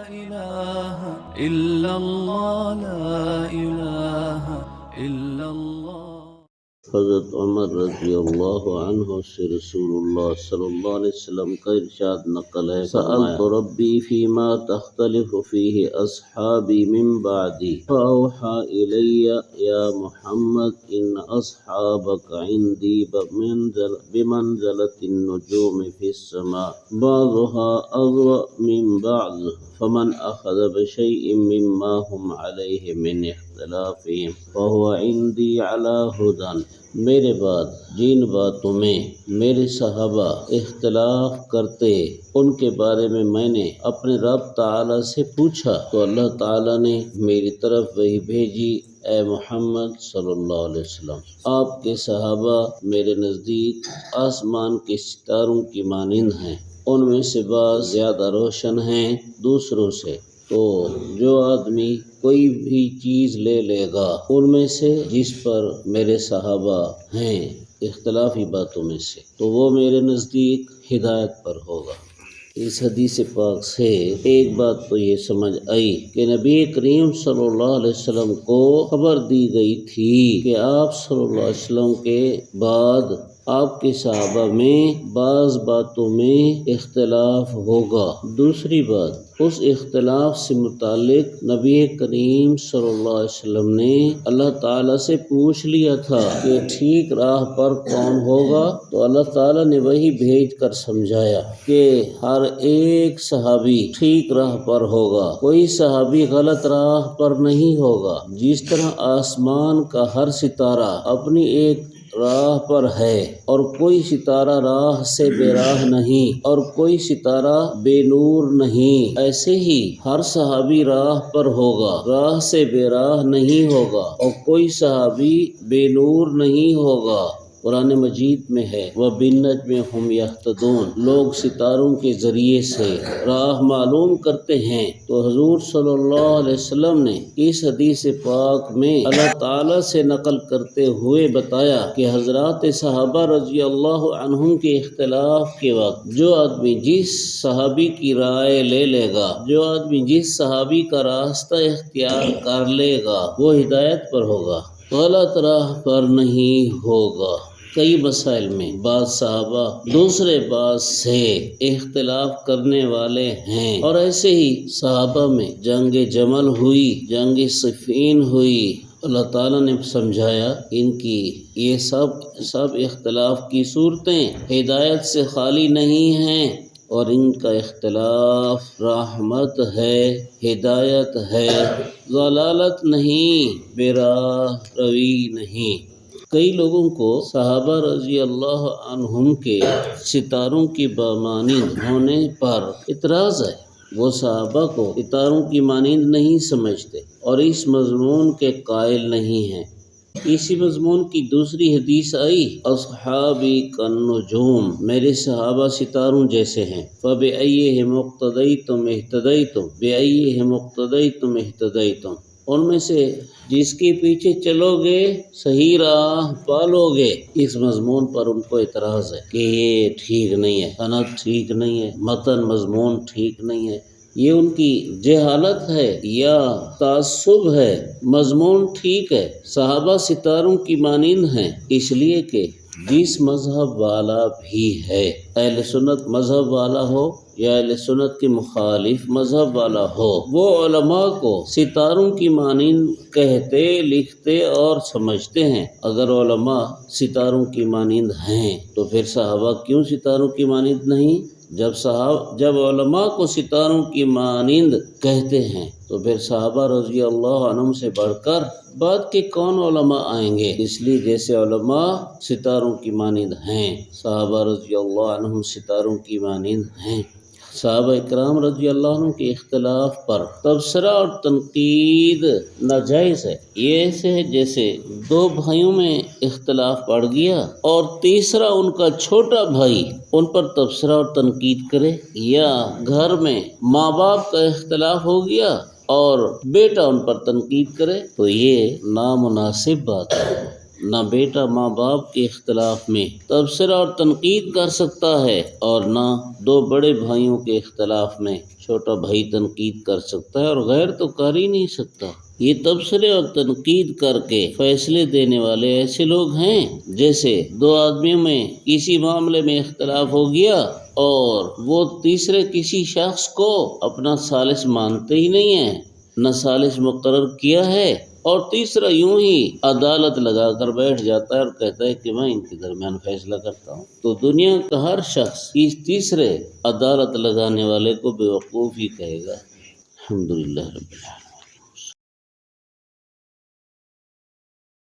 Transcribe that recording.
إله إلا الله لا إله إلا الله. حضرت عمر رضی اللہ عنہ سے رسول اللہ صلی اللہ علیہ وسلم کا ارشاد نقل ہے، سألت ربی فیما تختلف فیہ اصحابی من بعدی فاوحى الی یا محمد ان اصحابک عندی بمنزلة النجوم فی السماء بعضها اضوء من بعض فمن اخذ بشیء مما هم علیہ من اختلافهم فهو عندی علی ہدی۔ میرے بعد جن باتوں میں میرے صحابہ اختلاف کرتے ان کے بارے میں نے اپنے رب تعالی سے پوچھا تو اللہ تعالی نے میری طرف وحی بھیجی، اے محمد صلی اللہ علیہ وسلم، آپ کے صحابہ میرے نزدیک آسمان کے ستاروں کی مانند ہیں، ان میں سے بعض زیادہ روشن ہیں دوسروں سے، تو جو آدمی کوئی بھی چیز لے گا ان میں سے جس پر میرے صحابہ ہیں اختلافی باتوں میں سے، تو وہ میرے نزدیک ہدایت پر ہوگا۔ اس حدیث پاک سے ایک بات تو یہ سمجھ آئی کہ نبی کریم صلی اللہ علیہ وسلم کو خبر دی گئی تھی کہ آپ صلی اللہ علیہ وسلم کے بعد آپ کے صحابہ میں بعض باتوں میں اختلاف ہوگا۔ دوسری بات، اس اختلاف سے متعلق نبی کریم صلی اللہ علیہ وسلم نے اللہ تعالیٰ سے پوچھ لیا تھا کہ ٹھیک راہ پر کون ہوگا، تو اللہ تعالیٰ نے وہی بھیج کر سمجھایا کہ ہر ایک صحابی ٹھیک راہ پر ہوگا، کوئی صحابی غلط راہ پر نہیں ہوگا۔ جس طرح آسمان کا ہر ستارہ اپنی ایک راہ پر ہے اور کوئی ستارہ راہ سے بے راہ نہیں اور کوئی ستارہ بے نور نہیں، ایسے ہی ہر صحابی راہ پر ہوگا، راہ سے بے راہ نہیں ہوگا اور کوئی صحابی بے نور نہیں ہوگا۔ قرآن مجید میں ہے وَبِالنَّجْمِ هُمْ يَهْتَدُونَ، لوگ ستاروں کے ذریعے سے راہ معلوم کرتے ہیں۔ تو حضور صلی اللہ علیہ وسلم نے اس حدیث پاک میں اللہ تعالیٰ سے نقل کرتے ہوئے بتایا کہ حضرات صحابہ رضی اللہ عنہم کے اختلاف کے وقت جو آدمی جس صحابی کی رائے لے گا، جو آدمی جس صحابی کا راستہ اختیار کر لے گا، وہ ہدایت پر ہوگا، غلط راہ پر نہیں ہوگا۔ کئی مسائل میں بعض صحابہ دوسرے بعض سے اختلاف کرنے والے ہیں، اور ایسے ہی صحابہ میں جنگ جمل ہوئی، جنگ صفین ہوئی، اللہ تعالیٰ نے سمجھایا ان کی یہ سب اختلاف کی صورتیں ہدایت سے خالی نہیں ہیں، اور ان کا اختلاف رحمت ہے، ہدایت ہے، ضلالت نہیں، بے راہ روی نہیں۔ کئی لوگوں کو صحابہ رضی اللہ عنہم کے ستاروں کی بامانند ہونے پر اعتراض ہے، وہ صحابہ کو ستاروں کی مانند نہیں سمجھتے اور اس مضمون کے قائل نہیں ہیں۔ اسی مضمون کی دوسری حدیث آئی اصحابی کالنجوم، میرے صحابہ ستاروں جیسے ہیں، فبأیہم اقتدیتم اہتدیتم، بأیہم اقتدیتم اہتدیتم، ان میں سے جس کے پیچھے چلو گے صحیح راہ پالو گے۔ اس مضمون پر ان کو اعتراض ہے کہ یہ ٹھیک نہیں ہے، سند ٹھیک نہیں ہے، متن مضمون ٹھیک نہیں ہے، یہ ان کی جہالت ہے یا تعصب ہے۔ مضمون ٹھیک ہے، صحابہ ستاروں کی مانند ہیں، اس لیے کہ جس مذہب والا بھی ہے، اہل سنت مذہب والا ہو یا اہل سنت کے مخالف مذہب والا ہو، وہ علماء کو ستاروں کی مانند کہتے، لکھتے اور سمجھتے ہیں۔ اگر علماء ستاروں کی مانند ہیں تو پھر صحابہ کیوں ستاروں کی مانند نہیں؟ جب علماء کو ستاروں کی مانند کہتے ہیں تو پھر صحابہ رضی اللہ عنہم سے بڑھ کر بعد کے کون علماء آئیں گے؟ اس لیے جیسے علماء ستاروں کی مانند ہیں، صحابہ رضی اللہ عنہم ستاروں کی مانند ہیں۔ صحابہ اکرام رضی اللہ عنہ کے اختلاف پر تبصرہ اور تنقید ناجائز ہے۔ یہ ایسے ہے جیسے دو بھائیوں میں اختلاف پڑ گیا اور تیسرا ان کا چھوٹا بھائی ان پر تبصرہ اور تنقید کرے، یا گھر میں ماں باپ کا اختلاف ہو گیا اور بیٹا ان پر تنقید کرے، تو یہ نامناسب بات ہے۔ نہ بیٹا ماں باپ کے اختلاف میں تبصرہ اور تنقید کر سکتا ہے، اور نہ دو بڑے بھائیوں کے اختلاف میں چھوٹا بھائی تنقید کر سکتا ہے، اور غیر تو کر ہی نہیں سکتا۔ یہ تبصرے اور تنقید کر کے فیصلے دینے والے ایسے لوگ ہیں جیسے دو آدمیوں میں کسی معاملے میں اختلاف ہو گیا اور وہ تیسرے کسی شخص کو اپنا ثالث مانتے ہی نہیں ہیں، نہ ثالث مقرر کیا ہے، اور تیسرا یوں ہی عدالت لگا کر بیٹھ جاتا ہے اور کہتا ہے کہ میں ان کے درمیان فیصلہ کرتا ہوں۔ تو دنیا کا ہر شخص اس تیسرے عدالت لگانے والے کو بیوقوف ہی کہے گا۔ الحمدللہ رب العالمین۔